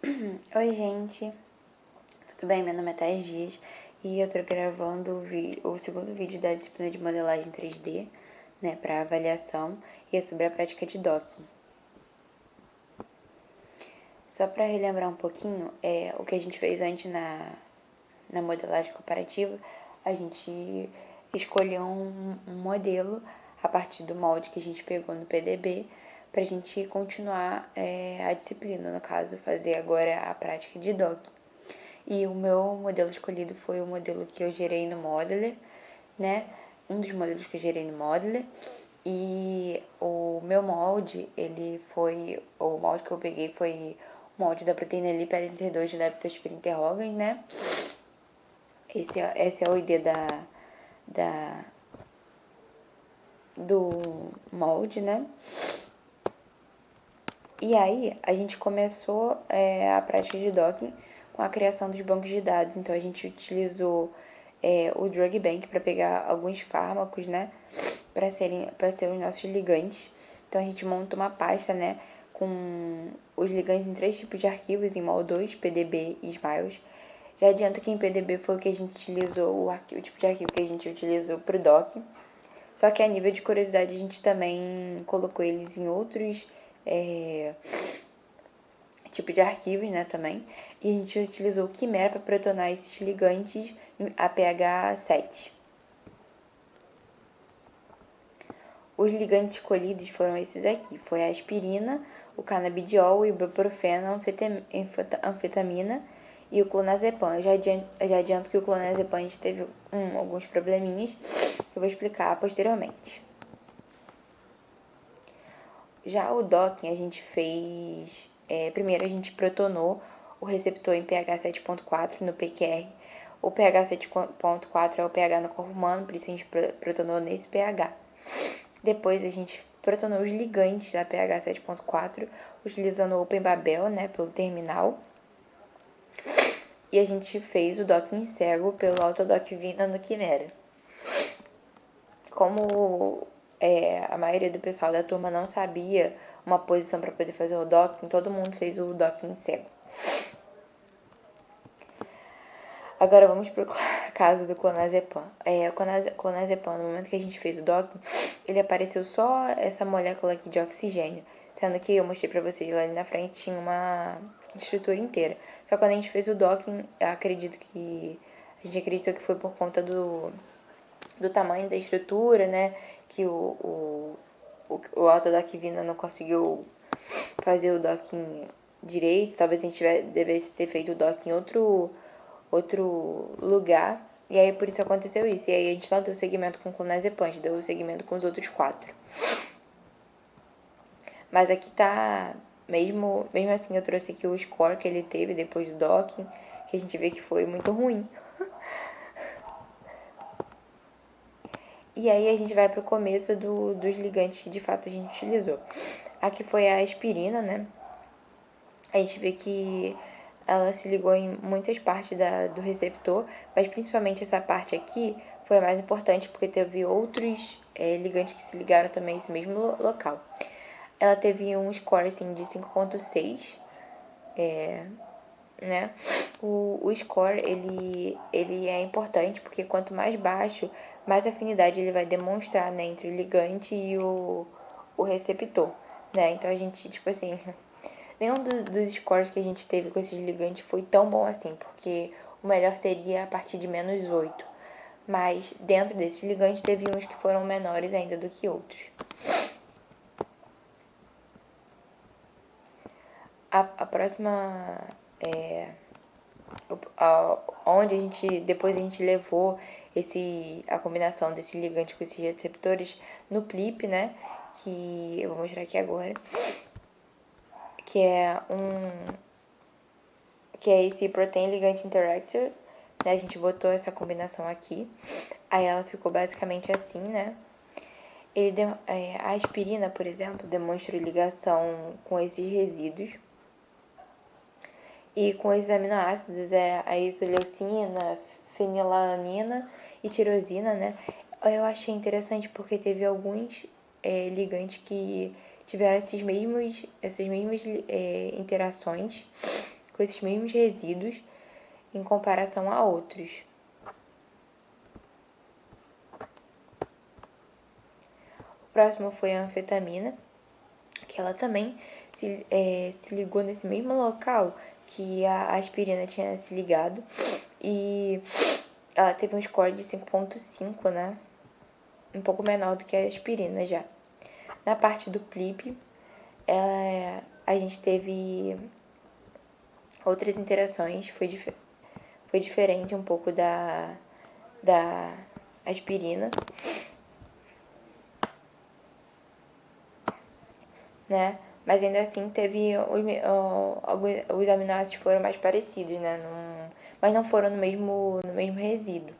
Oi, gente, tudo bem? Meu nome é Thais Dias e eu tô gravando o segundo vídeo da disciplina de modelagem 3D, né, para avaliação, e é sobre a prática de docking. Só para relembrar um pouquinho, o que a gente fez antes na modelagem comparativa, a gente escolheu um modelo a partir do molde que a gente pegou no PDB para a gente continuar a disciplina, no caso, fazer agora a prática de docking. E o meu modelo escolhido foi o modelo que eu gerei no Modeler, né? Um dos modelos que eu gerei no Modeler. E o meu molde, o molde que eu peguei foi o molde da proteína LPLT2 de Leptospira interrogans, né? Esse é o ID do molde, né? E aí, a gente começou a prática de docking com a criação dos bancos de dados. Então, a gente utilizou o Drug Bank para pegar alguns fármacos, né? Para ser os nossos ligantes. Então, a gente monta uma pasta, né? Com os ligantes em 3 tipos de arquivos, em MOL2, PDB e SMILES. Já adianto que em PDB foi o que a gente utilizou, o tipo de arquivo que a gente utilizou para o docking. Só que a nível de curiosidade, a gente também colocou eles em outros tipos de arquivos, né, também. E a gente utilizou o Quimera para protonar esses ligantes em APH 7. Os ligantes escolhidos foram esses aqui. Foi a aspirina, o canabidiol, o ibuprofeno, a anfetamina e o clonazepam. Eu já adianto que o clonazepam a gente teve alguns probleminhas que eu vou explicar posteriormente. Já o docking a gente fez... primeiro a gente protonou o receptor em pH 7.4 no PQR. O pH 7.4 é o pH no corpo humano, por isso a gente protonou nesse pH. Depois a gente protonou os ligantes da pH 7.4 utilizando o OpenBabel, né, pelo terminal. E a gente fez o docking cego pelo Autodoc Vina no Quimera. Como a maioria do pessoal da turma não sabia uma posição para poder fazer o docking, todo mundo fez o docking cego. Agora vamos pro caso do clonazepam. O clonazepam, no momento que a gente fez o docking, ele apareceu só essa molécula aqui de oxigênio, sendo que eu mostrei pra vocês lá ali na frente tinha uma estrutura inteira. Só que quando a gente fez o docking, a gente acreditou que foi por conta do tamanho da estrutura, né, que o Autodoc Vina não conseguiu fazer o docking direito. Talvez a gente devesse ter feito o docking em outro lugar. E aí por isso aconteceu isso. E aí a gente não deu segmento com o clonazepam, a gente deu segmento com os outros 4. Mas aqui tá... Mesmo assim eu trouxe aqui o score que ele teve depois do docking, que a gente vê que foi muito ruim. E aí a gente vai pro começo dos ligantes que de fato a gente utilizou. Aqui foi a aspirina, né? A gente vê que ela se ligou em muitas partes do receptor, mas principalmente essa parte aqui foi a mais importante porque teve outros ligantes que se ligaram também nesse mesmo local. Ela teve um score assim, de 5.6, né? O score, ele é importante porque quanto mais baixo, mais afinidade ele vai demonstrar, né, entre o ligante e o receptor, né? Então a gente, tipo assim, nenhum dos scores que a gente teve com esses ligantes foi tão bom assim, porque o melhor seria a partir de -8. Mas dentro desses ligantes teve uns que foram menores ainda do que outros. A próxima onde depois a gente levou a combinação desse ligante com esses receptores no PLIP, né? Que eu vou mostrar aqui agora. Que é esse Protein Ligand Interactor, né? A gente botou essa combinação aqui. Aí ela ficou basicamente assim, né? A aspirina, por exemplo, demonstra ligação com esses resíduos. E com esses aminoácidos a isoleucina, fenilalanina e tirosina, né? Eu achei interessante porque teve alguns ligantes que tiveram essas mesmas interações com esses mesmos resíduos em comparação a outros. O próximo foi a anfetamina, que ela também se ligou nesse mesmo local que a aspirina tinha se ligado. E ela teve um score de 5.5, né? Um pouco menor do que a aspirina já. Na parte do PLIP, a gente teve outras interações. Foi diferente um pouco da aspirina, né? Mas ainda assim teve os aminoácidos foram mais parecidos, né? Mas não foram no mesmo resíduo.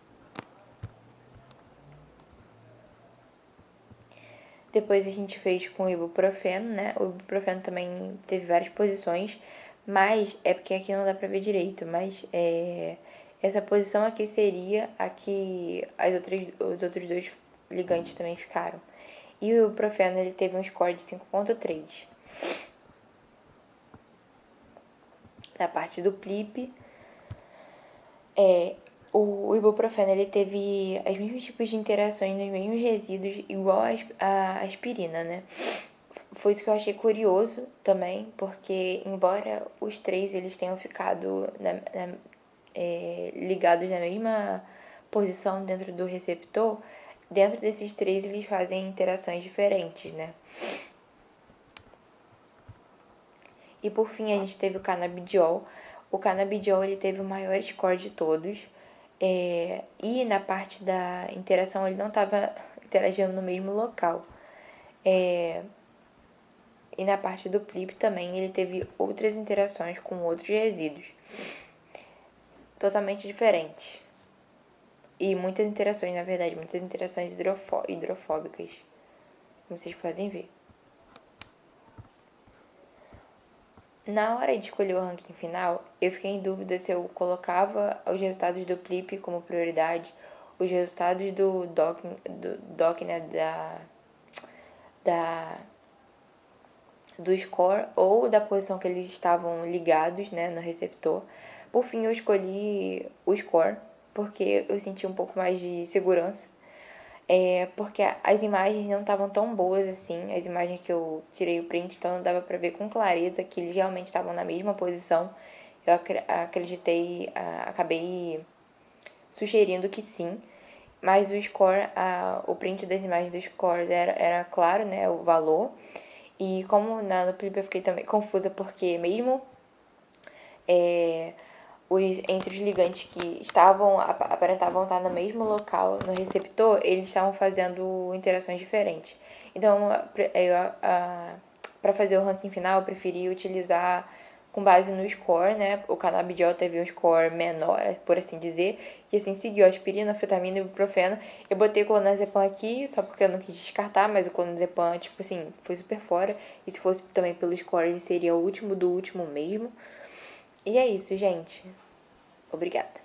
Depois a gente fez com o ibuprofeno, né? O ibuprofeno também teve várias posições, mas é porque aqui não dá pra ver direito, mas essa posição aqui seria a que os outros dois ligantes também ficaram. E o ibuprofeno ele teve um score de 5.3. Na parte do PLIP, o ibuprofeno ele teve os mesmos tipos de interações nos mesmos resíduos, igual a aspirina, né? Foi isso que eu achei curioso também, porque embora os três eles tenham ficado ligados na mesma posição dentro do receptor, dentro desses três eles fazem interações diferentes, né? E por fim a gente teve o canabidiol. O canabidiol ele teve o maior score de todos. E na parte da interação ele não estava interagindo no mesmo local. E na parte do PLIP também ele teve outras interações com outros resíduos. Totalmente diferentes. E muitas interações, na verdade, muitas interações hidrofóbicas. Como vocês podem ver. Na hora de escolher o ranking final, eu fiquei em dúvida se eu colocava os resultados do PLIP como prioridade, os resultados do DOC, né, do score ou da posição que eles estavam ligados, né, no receptor. Por fim, eu escolhi o score, porque eu senti um pouco mais de segurança. Porque as imagens não estavam tão boas assim, as imagens que eu tirei o print, então não dava pra ver com clareza que eles realmente estavam na mesma posição. Eu acabei sugerindo que sim, mas o score, o print das imagens dos scores era claro, né, o valor. E como no clipe eu fiquei também confusa, porque mesmo entre os ligantes que aparentavam estar no mesmo local, no receptor, eles estavam fazendo interações diferentes. Então, para fazer o ranking final, eu preferi utilizar com base no score, né? O canabidiol teve um score menor, por assim dizer, e assim seguiu a aspirina, anfetamina e ibuprofeno. Eu botei o clonazepam aqui, só porque eu não quis descartar, mas o clonazepam, tipo assim, foi super fora. E se fosse também pelo score, ele seria o último do último mesmo. E é isso, gente. Obrigada.